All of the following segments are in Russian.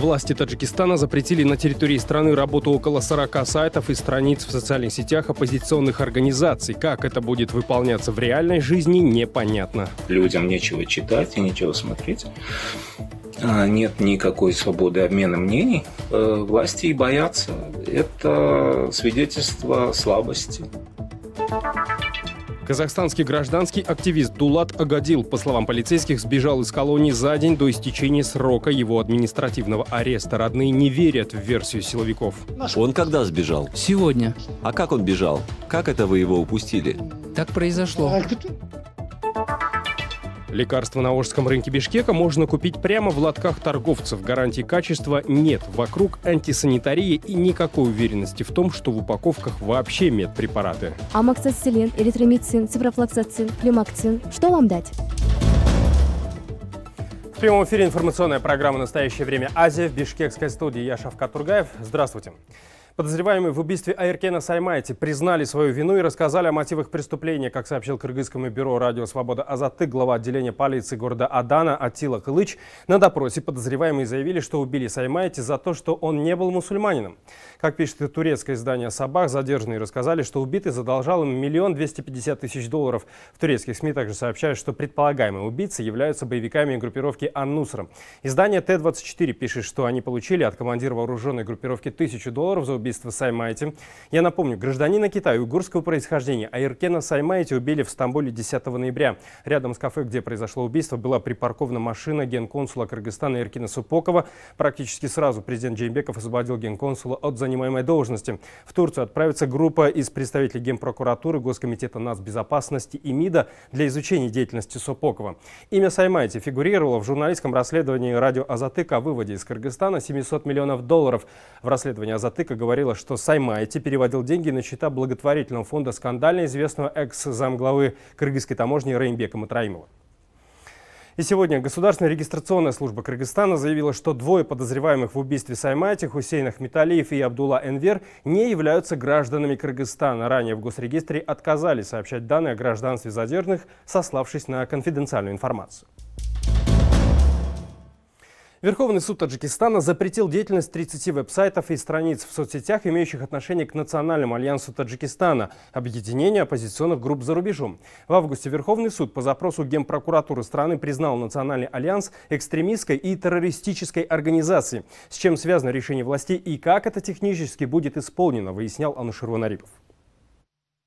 Власти Таджикистана запретили на территории страны работу около 40 сайтов и страниц в социальных сетях оппозиционных организаций. Как это будет выполняться в реальной жизни, непонятно. Людям нечего читать и нечего смотреть. Нет никакой свободы обмена мнений. Власти и боятся. Это свидетельство слабости. Казахстанский гражданский активист Дулат Агадил, по словам полицейских, сбежал из колонии за день до истечения срока его административного ареста. Родные не верят в версию силовиков. Он когда сбежал? Сегодня. А как он бежал? Как это вы его упустили? Так произошло. Лекарства на Ожском рынке Бишкека можно купить прямо в лотках торговцев. Гарантии качества нет. Вокруг антисанитарии и никакой уверенности в том, что в упаковках вообще медпрепараты. Амоксициллин, эритромицин, ципрофлоксацин, флемакцин. Что вам дать? В прямом эфире информационная программа «Настоящее время. Азия». В бишкекской студии я Шавкат Тургаев. Здравствуйте. Подозреваемые в убийстве Айркена Саймайте признали свою вину и рассказали о мотивах преступления. Как сообщил кыргызскому бюро «Радио Свобода Азаттык», глава отделения полиции города Адана Атила Кылыч, на допросе подозреваемые заявили, что убили Саймайте за то, что он не был мусульманином. Как пишет и турецкое издание «Сабах», задержанные рассказали, что убитый задолжал им $1 250 000. В турецких СМИ также сообщают, что предполагаемые убийцы являются боевиками группировки Ан-Нусра. Издание Т-24 пишет, что они получили от командира вооруженной группировки $1000 за убийство Саймайте. Я напомню, гражданина Китая уйгурского происхождения Айркена Саймайте убили в Стамбуле 10 ноября. Рядом с кафе, где произошло убийство, была припаркована машина генконсула Кыргызстана Эркина Супокова. Практически сразу президент Джеймбеков освободил генконсула от занимаемой должности. В Турцию отправится группа из представителей Генпрокуратуры, Госкомитета нацбезопасности и МИДа для изучения деятельности Супокова. Имя Саймайте фигурировало в журналистском расследовании радио Азаттык о выводе из Кыргызстана $700 миллионов. В расследовании Азаттыка говорилось, что Саймайте переводил деньги на счета благотворительного фонда скандально известного экс-замглавы кыргызской таможни Реймбека Матраимова. И сегодня Государственная регистрационная служба Кыргызстана заявила, что двое подозреваемых в убийстве Саймайте, Хусейн Ахметалиев и Абдулла Энвер, не являются гражданами Кыргызстана. Ранее в Госрегистре отказались сообщать данные о гражданстве задержанных, сославшись на конфиденциальную информацию. Верховный суд Таджикистана запретил деятельность 30 веб-сайтов и страниц в соцсетях, имеющих отношение к Национальному альянсу Таджикистана, объединению оппозиционных групп за рубежом. В августе Верховный суд по запросу Генпрокуратуры страны признал Национальный альянс экстремистской и террористической организацией. С чем связано решение властей и как это технически будет исполнено, выяснял Анушер Ванарипов.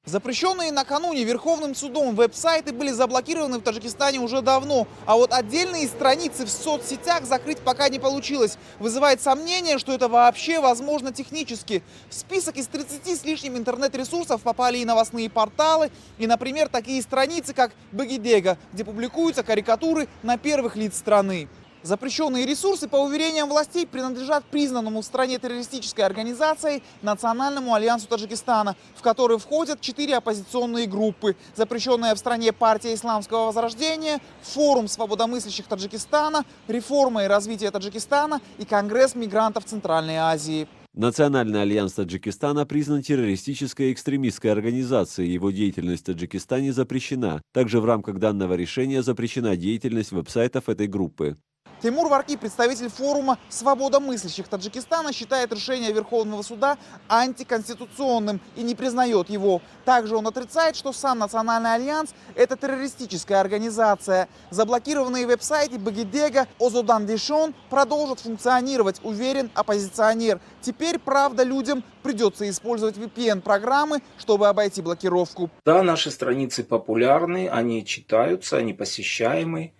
Запрещенные накануне Верховным судом веб-сайты были заблокированы в Таджикистане уже давно, а вот отдельные страницы в соцсетях закрыть пока не получилось. Вызывает сомнение, что это вообще возможно технически. В список из 30 с лишним интернет-ресурсов попали и новостные порталы, и, например, такие страницы, как Багидега, где публикуются карикатуры на первых лиц страны. Запрещенные ресурсы, по уверениям властей, принадлежат признанному в стране террористической организации Национальному альянсу Таджикистана, в который входят 4 оппозиционные группы. Запрещенная в стране партия Исламского возрождения, Форум свободомыслящих Таджикистана, Реформа и развитие Таджикистана и Конгресс мигрантов Центральной Азии. Национальный альянс Таджикистана признан террористической и экстремистской организацией. Его деятельность в Таджикистане запрещена. Также в рамках данного решения запрещена деятельность веб-сайтов этой группы. Тимур Варки, представитель форума свободомыслящих Таджикистана, считает решение Верховного суда антиконституционным и не признает его. Также он отрицает, что сам Национальный альянс – это террористическая организация. Заблокированные веб-сайты Багидега, Озодан Дишон продолжат функционировать, уверен оппозиционер. Теперь, правда, людям придется использовать VPN-программы, чтобы обойти блокировку. Да, наши страницы популярны, они читаются, они посещаемы.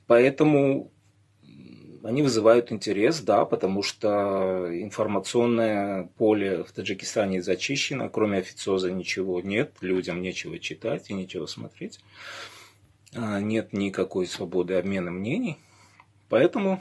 Поэтому они вызывают интерес, да, потому что информационное поле в Таджикистане зачищено, кроме официоза ничего нет, людям нечего читать и нечего смотреть. Нет никакой свободы обмена мнений, поэтому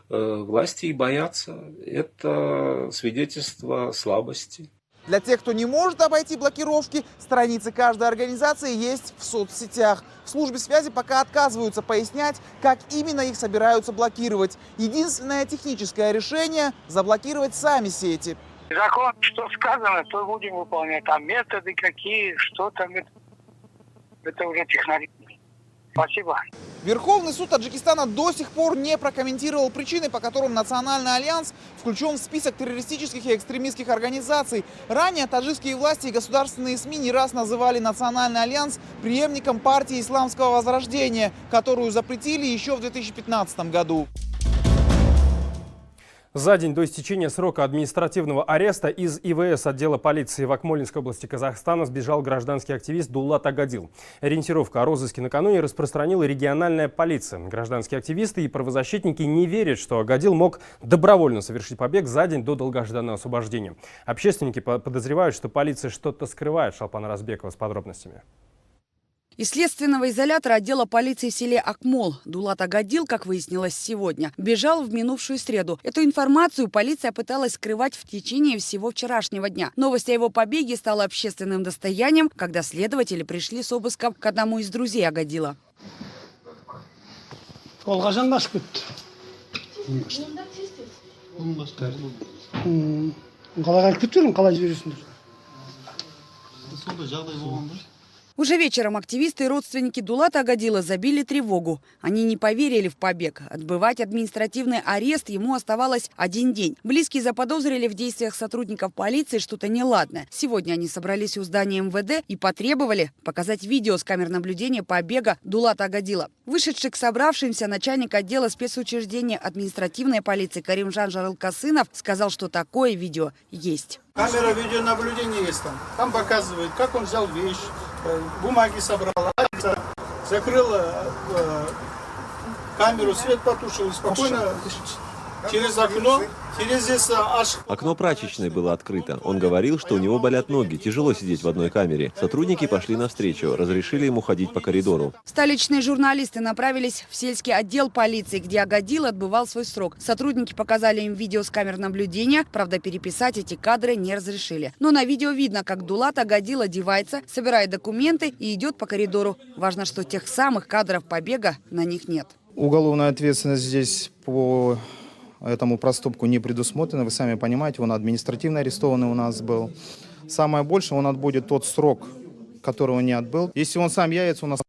власти и боятся. Это свидетельство слабости. Для тех, кто не может обойти блокировки, страницы каждой организации есть в соцсетях. В службе связи пока отказываются пояснять, как именно их собираются блокировать. Единственное техническое решение – заблокировать сами сети. Закон, что сказано, то будем выполнять. А методы какие, что там, это уже технологии. Спасибо. Верховный суд Таджикистана до сих пор не прокомментировал причины, по которым Национальный альянс включен в список террористических и экстремистских организаций. Ранее таджикские власти и государственные СМИ не раз называли Национальный альянс преемником партии Исламского возрождения, которую запретили еще в 2015 году. За день до истечения срока административного ареста из ИВС отдела полиции в Акмолинской области Казахстана сбежал гражданский активист Дулат Агадил. Ориентировка о розыске накануне распространила региональная полиция. Гражданские активисты и правозащитники не верят, что Агадил мог добровольно совершить побег за день до долгожданного освобождения. Общественники подозревают, что полиция что-то скрывает. Шолпан Оразбекова с подробностями. Из следственного изолятора отдела полиции в селе Акмол Дулат Агадил, как выяснилось сегодня, бежал в минувшую среду. Эту информацию полиция пыталась скрывать в течение всего вчерашнего дня. Новость о его побеге стала общественным достоянием, когда следователи пришли с обыском к одному из друзей Агадила. Уже вечером активисты и родственники Дулата Агадила забили тревогу. Они не поверили в побег. Отбывать административный арест ему оставалось один день. Близкие заподозрили в действиях сотрудников полиции что-то неладное. Сегодня они собрались у здания МВД и потребовали показать видео с камер наблюдения побега Дулата Агадила. Вышедший к собравшимся начальник отдела спецучреждения административной полиции Каримжан Жарылкасынов сказал, что такое видео есть. Камера видеонаблюдения есть там. Там показывает, как он взял вещь, бумаги собрал, закрыл камеру, свет потушил и спокойно через окно, через здесь аж... Окно прачечной было открыто. Он говорил, что у него болят ноги, тяжело сидеть в одной камере. Сотрудники пошли навстречу, разрешили ему ходить по коридору. Столичные журналисты направились в сельский отдел полиции, где Агадил отбывал свой срок. Сотрудники показали им видео с камер наблюдения. Правда, переписать эти кадры не разрешили. Но на видео видно, как Дулат Агадил одевается, собирает документы и идет по коридору. Важно, что тех самых кадров побега на них нет. Уголовная ответственность здесь по этому проступку не предусмотрено. Вы сами понимаете, он административно арестованный у нас был. Самое большее, он отбудет тот срок, который он не отбыл. Если он сам явится, у нас...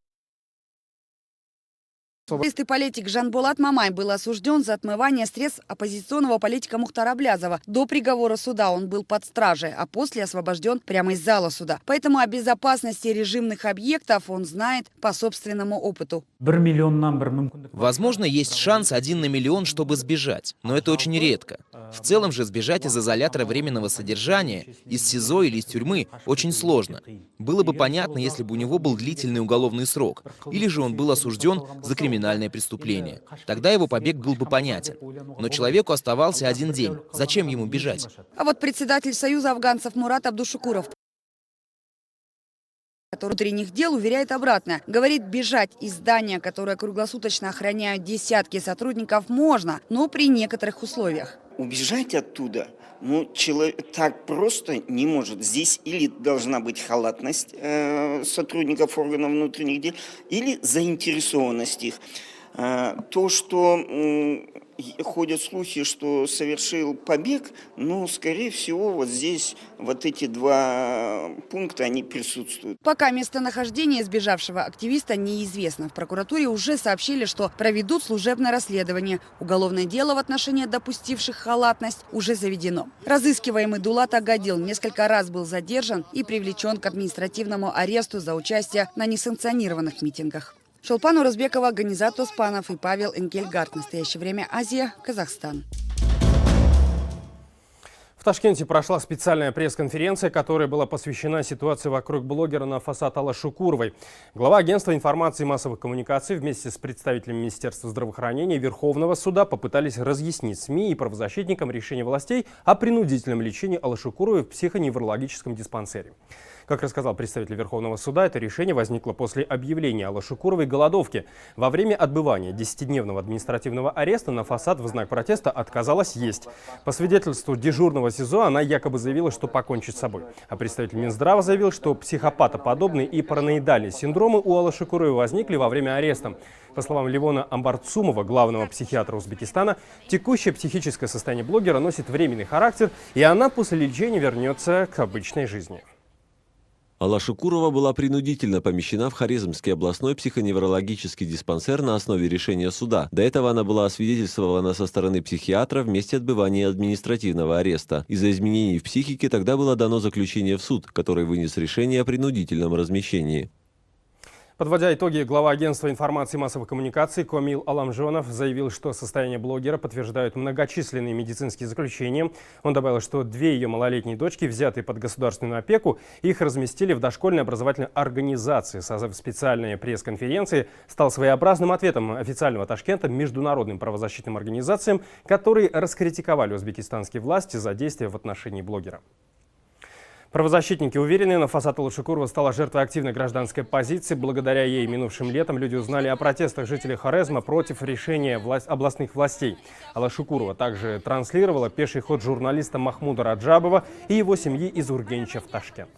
Журналист и политик Жанболат Мамай был осужден за отмывание средств оппозиционного политика Мухтара Аблязова. До приговора суда он был под стражей, а после освобожден прямо из зала суда. Поэтому о безопасности режимных объектов он знает по собственному опыту. Возможно, есть шанс 1 на миллион, чтобы сбежать, но это очень редко. В целом же сбежать из изолятора временного содержания, из СИЗО или из тюрьмы очень сложно. Было бы понятно, если бы у него был длительный уголовный срок, или же он был осужден за криминальное преступление. Тогда его побег был бы понятен. Но человеку оставался один день. Зачем ему бежать? А вот председатель Союза афганцев Мурат Абдушукуров, который внутренних дел, уверяет обратное. Говорит, бежать из здания, которое круглосуточно охраняют десятки сотрудников, можно, но при некоторых условиях. Убежать оттуда, человек так просто не может. Здесь или должна быть халатность сотрудников органов внутренних дел, или заинтересованность их. То, что ходят слухи, что совершил побег, скорее всего, вот здесь вот эти два пункта, они присутствуют. Пока местонахождение сбежавшего активиста неизвестно. В прокуратуре уже сообщили, что проведут служебное расследование. Уголовное дело в отношении допустивших халатность уже заведено. Разыскиваемый Дулат Агадил несколько раз был задержан и привлечен к административному аресту за участие на несанкционированных митингах. Шолпан Оразбекова, Ганизат Оспанов и Павел Энкельгард. В настоящее время Азия, Казахстан. В Ташкенте прошла специальная пресс-конференция, которая была посвящена ситуации вокруг блогера Нафасат Алашукуровой. Глава агентства информации и массовых коммуникаций вместе с представителями Министерства здравоохранения и Верховного суда попытались разъяснить СМИ и правозащитникам решение властей о принудительном лечении Алашукуровой в психоневрологическом диспансере. Как рассказал представитель Верховного суда, это решение возникло после объявления Алашукуровой голодовки. Во время отбывания 10-дневного административного ареста Нафасат в знак протеста отказалась есть. По свидетельству дежурного СИЗО, она якобы заявила, что покончит с собой. А представитель Минздрава заявил, что психопатоподобные и параноидальные синдромы у Алашукуровой возникли во время ареста. По словам Левона Амбарцумова, главного психиатра Узбекистана, текущее психическое состояние блогера носит временный характер, и она после лечения вернется к обычной жизни. Алла Шукурова была принудительно помещена в Хорезмский областной психоневрологический диспансер на основе решения суда. До этого она была освидетельствована со стороны психиатра в месте отбывания административного ареста. Из-за изменений в психике тогда было дано заключение в суд, который вынес решение о принудительном размещении. Подводя итоги, глава агентства информации и массовых коммуникаций Комил Аламжонов заявил, что состояние блогера подтверждают многочисленные медицинские заключения. Он добавил, что 2 ее малолетние дочки, взятые под государственную опеку, их разместили в дошкольной образовательной организации. Созыв специальной пресс-конференции стал своеобразным ответом официального Ташкента международным правозащитным организациям, которые раскритиковали узбекистанские власти за действия в отношении блогера. Правозащитники уверены, Нафасат Алла Шукурова стала жертвой активной гражданской позиции. Благодаря ей минувшим летом люди узнали о протестах жителей Хорезма против решения областных властей. Алла Шукурова также транслировала пеший ход журналиста Махмуда Раджабова и его семьи из Ургенча в Ташкент.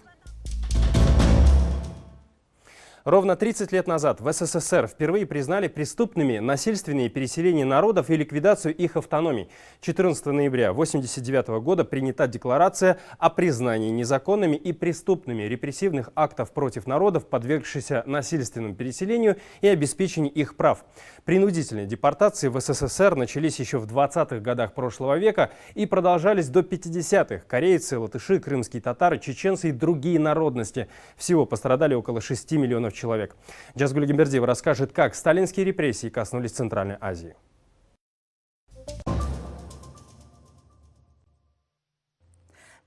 Ровно 30 лет назад в СССР впервые признали преступными насильственные переселения народов и ликвидацию их автономий. 14 ноября 1989 года принята декларация о признании незаконными и преступными репрессивных актов против народов, подвергшихся насильственному переселению и обеспечению их прав. Принудительные депортации в СССР начались еще в 20-х годах прошлого века и продолжались до 50-х. Корейцы, латыши, крымские татары, чеченцы и другие народности. Всего пострадали около 6 миллионов человек. Джазгуль Гимбердиева расскажет, как сталинские репрессии коснулись Центральной Азии.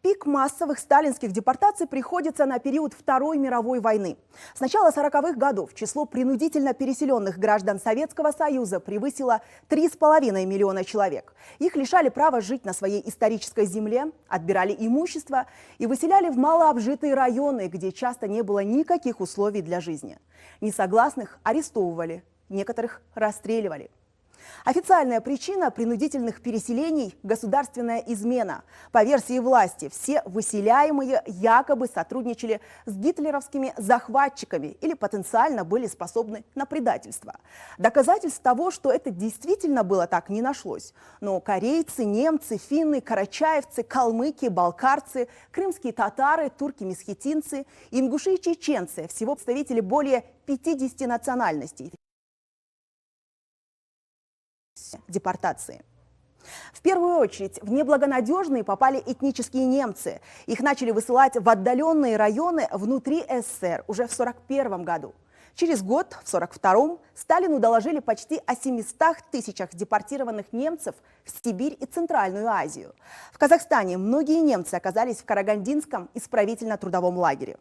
Пик массовых сталинских депортаций приходится на период Второй мировой войны. С начала 40-х годов число принудительно переселенных граждан Советского Союза превысило 3,5 миллиона человек. Их лишали права жить на своей исторической земле, отбирали имущество и выселяли в малообжитые районы, где часто не было никаких условий для жизни. Несогласных арестовывали, некоторых расстреливали. Официальная причина принудительных переселений – государственная измена. По версии власти, все выселяемые якобы сотрудничали с гитлеровскими захватчиками или потенциально были способны на предательство. Доказательств того, что это действительно было так, не нашлось. Но корейцы, немцы, финны, карачаевцы, калмыки, балкарцы, крымские татары, турки-месхетинцы, ингуши и чеченцы – всего представители более 50 национальностей. Депортации. В первую очередь в неблагонадежные попали этнические немцы. Их начали высылать в отдаленные районы внутри СССР уже в 1941 году. Через год, в 1942-м, Сталину доложили почти о 700 тысячах депортированных немцев в Сибирь и Центральную Азию. В Казахстане многие немцы оказались в Карагандинском исправительно-трудовом лагере.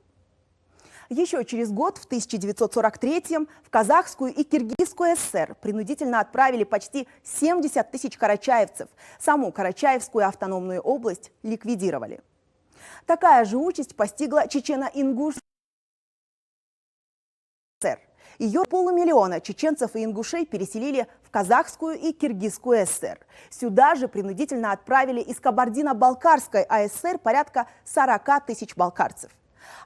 Еще через год, в 1943-м, в Казахскую и Киргизскую ССР принудительно отправили почти 70 тысяч карачаевцев. Саму Карачаевскую автономную область ликвидировали. Такая же участь постигла Чечено-Ингушскую ССР. Ее 500 000 чеченцев и ингушей переселили в Казахскую и Киргизскую ССР. Сюда же принудительно отправили из Кабардино-Балкарской АСР порядка 40 тысяч балкарцев.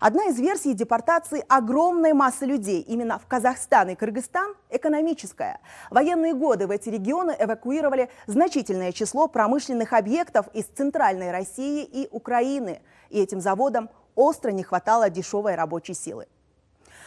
Одна из версий депортации огромной массы людей именно в Казахстан и Кыргызстан – экономическая. В военные годы в эти регионы эвакуировали значительное число промышленных объектов из Центральной России и Украины. И этим заводам остро не хватало дешевой рабочей силы.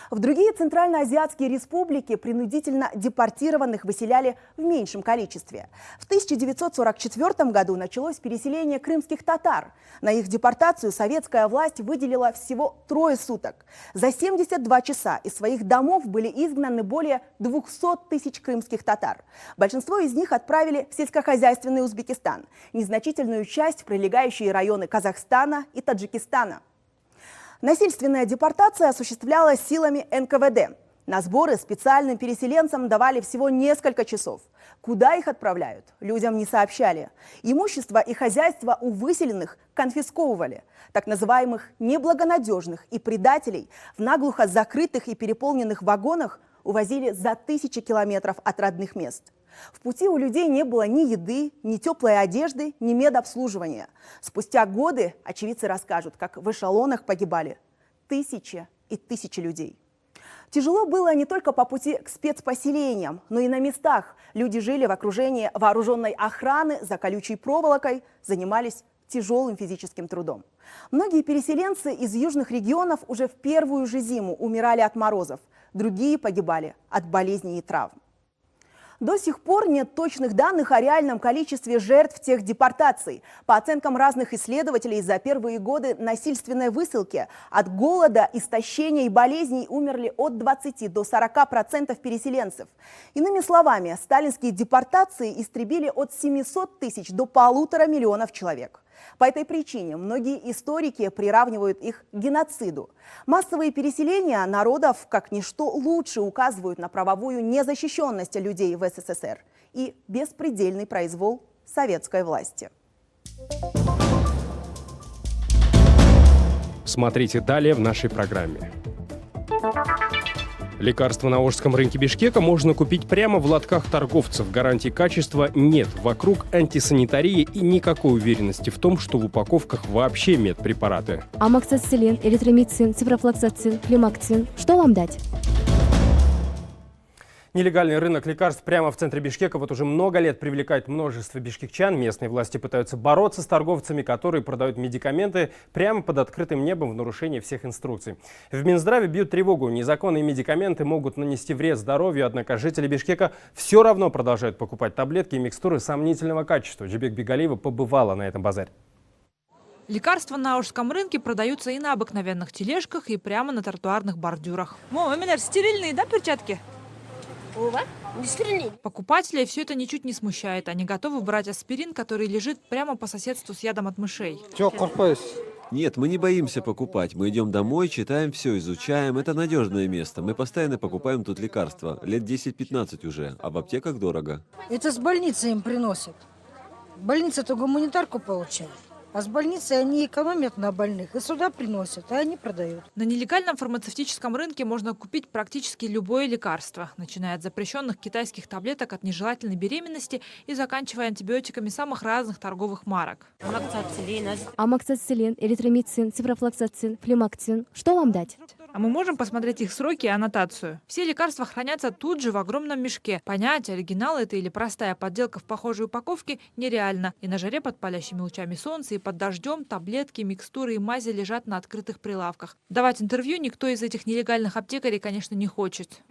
В другие центральноазиатские республики принудительно депортированных выселяли в меньшем количестве. В 1944 году началось переселение крымских татар. На их депортацию советская власть выделила всего 3 суток. За 72 часа из своих домов были изгнаны более 200 тысяч крымских татар. Большинство из них отправили в сельскохозяйственный Узбекистан, незначительную часть в прилегающие районы Казахстана и Таджикистана. Насильственная депортация осуществлялась силами НКВД. На сборы специальным переселенцам давали всего несколько часов. Куда их отправляют, людям не сообщали. Имущество и хозяйство у выселенных конфисковывали. Так называемых неблагонадежных и предателей в наглухо закрытых и переполненных вагонах увозили за 1000 километров от родных мест. В пути у людей не было ни еды, ни теплой одежды, ни медобслуживания. Спустя годы очевидцы расскажут, как в эшелонах погибали тысячи и тысячи людей. Тяжело было не только по пути к спецпоселениям, но и на местах. Люди жили в окружении вооруженной охраны, за колючей проволокой, занимались тяжелым физическим трудом. Многие переселенцы из южных регионов уже в первую же зиму умирали от морозов, другие погибали от болезней и травм. До сих пор нет точных данных о реальном количестве жертв тех депортаций. По оценкам разных исследователей, за первые годы насильственной высылки от голода, истощения и болезней умерли от 20 до 40% переселенцев. Иными словами, сталинские депортации истребили от 700 тысяч до 1,5 миллиона человек. По этой причине многие историки приравнивают их к геноциду. Массовые переселения народов как ничто лучше указывают на правовую незащищенность людей в СССР и беспредельный произвол советской власти. Смотрите далее в нашей программе. Лекарства на Ожском рынке Бишкека можно купить прямо в лотках торговцев. Гарантии качества нет. Вокруг антисанитарии и никакой уверенности в том, что в упаковках вообще медпрепараты. Амоксициллин, эритромицин, ципрофлоксацин, флемакцин. Что вам дать? Нелегальный рынок лекарств прямо в центре Бишкека вот уже много лет привлекает множество бишкекчан. Местные власти пытаются бороться с торговцами, которые продают медикаменты прямо под открытым небом в нарушении всех инструкций. В Минздраве бьют тревогу. Незаконные медикаменты могут нанести вред здоровью, однако жители Бишкека все равно продолжают покупать таблетки и микстуры сомнительного качества. Джибек Бегалиева побывала на этом базаре. Лекарства на Ожском рынке продаются и на обыкновенных тележках, и прямо на тротуарных бордюрах. Именно стерильные, да, перчатки? Покупателей все это ничуть не смущает. Они готовы брать аспирин, который лежит прямо по соседству с ядом от мышей. Нет, мы не боимся покупать. Мы идем домой, читаем все, изучаем. Это надежное место. Мы постоянно покупаем тут лекарства. Лет 10-15 уже. А в аптеках дорого. Это с больницы им приносят. Больница-то гуманитарку получает. А с больницы они экономят на больных и сюда приносят, а они продают. На нелегальном фармацевтическом рынке можно купить практически любое лекарство, начиная от запрещенных китайских таблеток от нежелательной беременности и заканчивая антибиотиками самых разных торговых марок. Амоксициллин, эритромицин, ципрофлоксацин, флемакцин. Что вам дать? А мы можем посмотреть их сроки и аннотацию. Все лекарства хранятся тут же в огромном мешке. Понять, оригинал это или простая подделка в похожей упаковке нереально. И на жаре под палящими лучами солнца, и под дождем таблетки, микстуры и мази лежат на открытых прилавках. Давать интервью никто из этих нелегальных аптекарей, конечно, не хочет.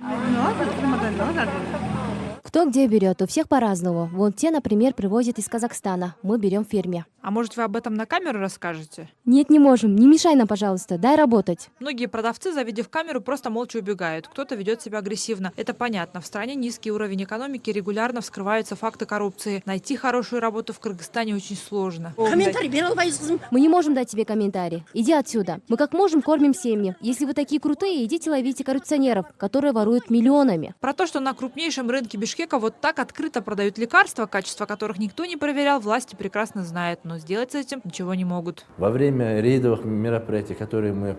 Кто где берет, у всех по-разному. Вон те, например, привозят из Казахстана. Мы берем в фирме. А может, вы об этом на камеру расскажете? Нет, не можем. Не мешай нам, пожалуйста. Дай работать. Многие продавцы, завидев камеру, просто молча убегают. Кто-то ведет себя агрессивно. Это понятно. В стране низкий уровень экономики, регулярно вскрываются факты коррупции. Найти хорошую работу в Кыргызстане очень сложно. Мы не можем дать тебе комментарий. Иди отсюда. Мы как можем кормим семьи. Если вы такие крутые, идите ловите коррупционеров, которые воруют миллионами. Про то, что на крупнейшем рынке Бишкека вот так открыто продают лекарства, качество которых никто не проверял, власти прекрасно знают, но сделать с этим ничего не могут. Во время рейдовых мероприятий, которые мы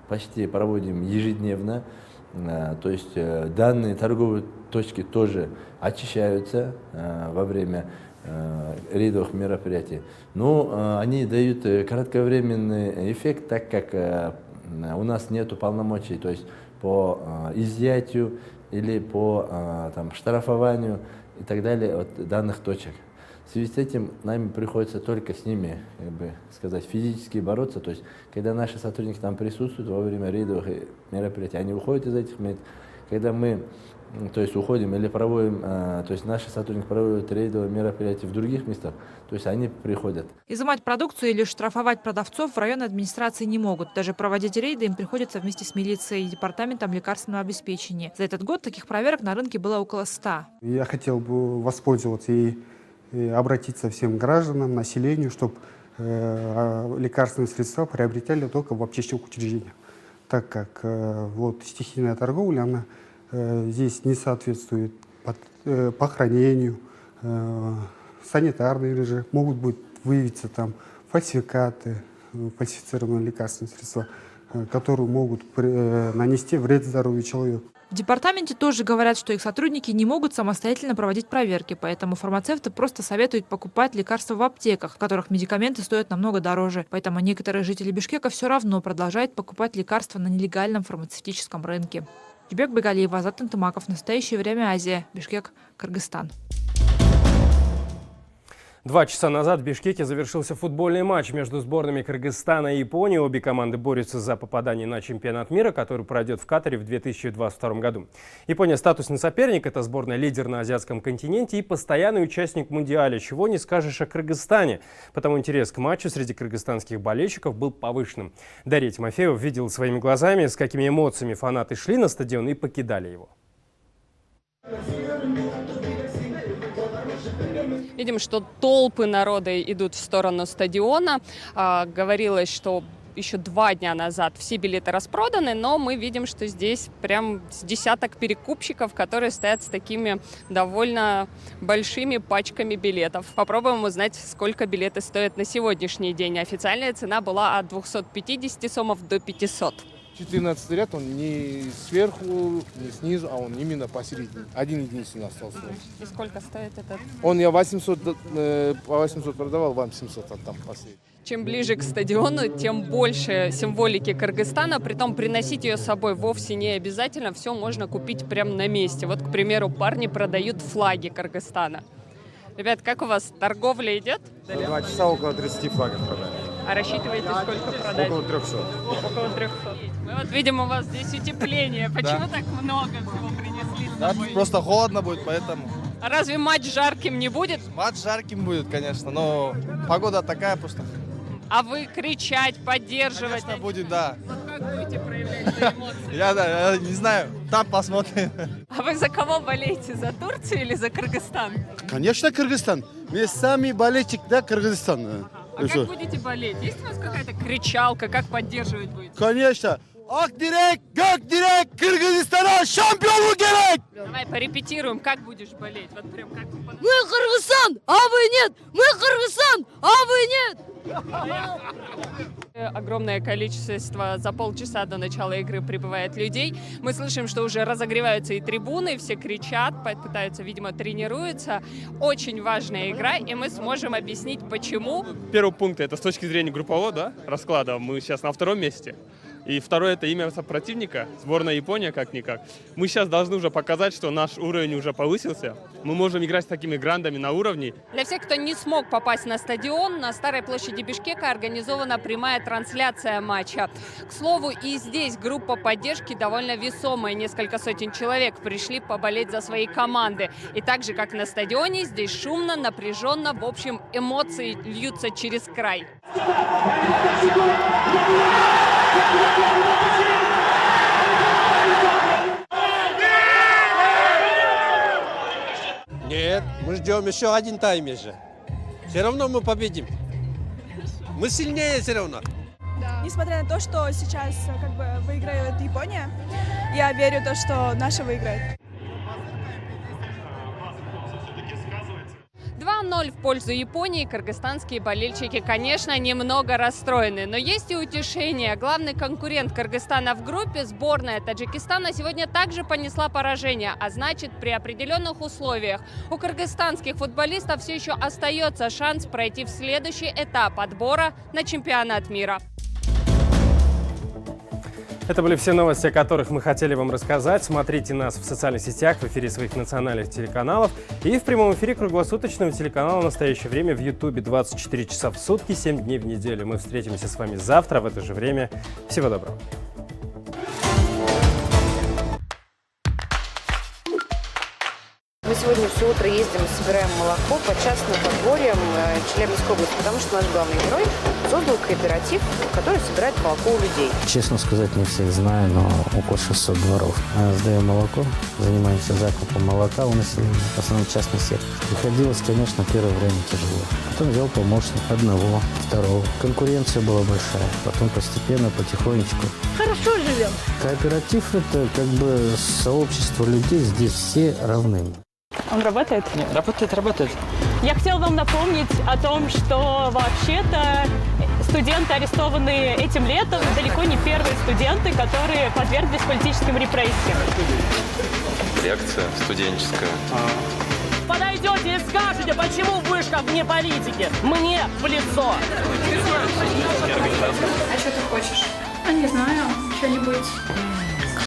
почти проводим ежедневно, то есть данные торговые точки тоже очищаются во время рейдовых мероприятий. Но они дают кратковременный эффект, так как у нас нет полномочий, то есть по изъятию или по штрафованию и так далее от данных точек. В связи с этим нам приходится только с ними, физически бороться. То есть, когда наши сотрудники там присутствуют во время рейдовых мероприятий, они уходят из этих мест. Когда мы уходим или проводим, наши сотрудники проводят рейдовые мероприятия в других местах, то есть они приходят. Изымать продукцию или штрафовать продавцов в районной администрации не могут. Даже проводить рейды им приходится вместе с милицией и департаментом лекарственного обеспечения. За этот год таких проверок на рынке было около 100. Я хотел бы воспользоваться и обратиться всем гражданам, населению, чтобы лекарственные средства приобретали только в аптечных учреждениях, так как стихийная торговля, она здесь не соответствует по хранению, санитарный режим, могут быть выявиться там фальсификаты, фальсифицированные лекарственные средства, которые могут нанести вред здоровью человека. В департаменте тоже говорят, что их сотрудники не могут самостоятельно проводить проверки, поэтому фармацевты просто советуют покупать лекарства в аптеках, в которых медикаменты стоят намного дороже. Поэтому некоторые жители Бишкека все равно продолжают покупать лекарства на нелегальном фармацевтическом рынке. Джибек Бегалиева, Азат Антымаков. Настоящее время Азия. Бишкек, Кыргызстан. 2 часа назад в Бишкеке завершился футбольный матч между сборными Кыргызстана и Японии. Обе команды борются за попадание на чемпионат мира, который пройдет в Катаре в 2022 году. Япония статусный соперник, это сборная лидер на азиатском континенте и постоянный участник Мундиаля. Чего не скажешь о Кыргызстане. Потому интерес к матчу среди кыргызстанских болельщиков был повышенным. Дарья Тимофеева видела своими глазами, с какими эмоциями фанаты шли на стадион и покидали его. Видим, что толпы народа идут в сторону стадиона. Говорилось, что еще 2 дня назад все билеты распроданы, но мы видим, что здесь прям с десяток перекупщиков, которые стоят с такими довольно большими пачками билетов. Попробуем узнать, сколько билеты стоят на сегодняшний день. Официальная цена была от 250 сомов до 500. 14 ряд, он не сверху, не снизу, а он именно посередине. Один единственный остался. И сколько стоит этот? Он я 800, по 800 продавал, вам 700 отдам последний. Чем ближе к стадиону, тем больше символики Кыргызстана. Притом приносить ее с собой вовсе не обязательно. Все можно купить прямо на месте. Вот, к примеру, парни продают флаги Кыргызстана. Ребят, как у вас торговля идет? За 2 часа около 30 флагов продали. А рассчитываете, сколько продать? Около 300. Около 300. Мы вот видим, у вас здесь утепление. Почему так много всего принесли с собой? Просто холодно будет, поэтому. А разве матч жарким не будет? Матч жарким будет, конечно, но погода такая просто. А вы кричать, поддерживать? Конечно, будем, да. Вот как будете проявлять свои эмоции? Я не знаю, там посмотрим. А вы за кого болеете? За Турцию или за Кыргызстан? Конечно, Кыргызстан. Мы сами болельщик, да, Кыргызстан. А как будете болеть? Есть у вас какая-то кричалка? Как поддерживать будете? Конечно. Ак-дирек, Гак-дирек, Кыргызстана шампиону керек! Давай порепетируем, как будешь болеть. Вот прям как... Мы Кыргызстан, а вы нет! Мы Кыргызстан, а вы нет! Огромное количество за полчаса до начала игры прибывает людей. Мы слышим, что уже разогреваются и трибуны, все кричат, пытаются, видимо, тренируются. Очень важная игра, и мы сможем объяснить, почему. Первый пункт — это с точки зрения группового расклада. Мы сейчас на 2-м месте. И второе — это имя противника, сборная Япония, как-никак. Мы сейчас должны уже показать, что наш уровень уже повысился. Мы можем играть с такими грандами на уровне. Для всех, кто не смог попасть на стадион, на Старой площади Бишкека организована прямая трансляция матча. К слову, и здесь группа поддержки довольно весомая. Несколько сотен человек пришли поболеть за свои команды. И так же, как на стадионе, здесь шумно, напряженно. В общем, эмоции льются через край. Нет, мы ждем еще один тайм же. Все равно мы победим. Мы сильнее все равно. Да. Несмотря на то, что сейчас как бы выиграет Япония, я верю в то, что наша выиграет. 2-0 в пользу Японии. Кыргызстанские болельщики, конечно, немного расстроены. Но есть и утешение. Главный конкурент Кыргызстана в группе, сборная Таджикистана, сегодня также понесла поражение. А значит, при определенных условиях у кыргызстанских футболистов все еще остается шанс пройти в следующий этап отбора на чемпионат мира. Это были все новости, о которых мы хотели вам рассказать. Смотрите нас в социальных сетях, в эфире своих национальных телеканалов и в прямом эфире круглосуточного телеканала «В настоящее время» в Ютубе 24 часа в сутки, 7 дней в неделю. Мы встретимся с вами завтра в это же время. Всего доброго. Мы сегодня все утро ездим, собираем молоко по частным подворьям Челябинской области, потому что наш главный герой создал кооператив, который собирает молоко у людей. Честно сказать, не всех знаю, но около 600 дворов. Сдаем молоко, занимаемся закупом молока у населения, в основном частный сектор. Приходилось, конечно, первое время тяжело. Потом взял помощник одного, второго. Конкуренция была большая. Потом постепенно, потихонечку. Хорошо живем. Кооператив – это как бы сообщество людей, здесь все равны. Он работает? Нет, работает. Я хотела вам напомнить о том, что вообще-то студенты, арестованные этим летом, далеко не первые студенты, которые подверглись политическим репрессиям. Лекция студенческая. Подойдете и скажете, почему вышка вне политики? Мне в лицо. А что ты хочешь? А не знаю, что-нибудь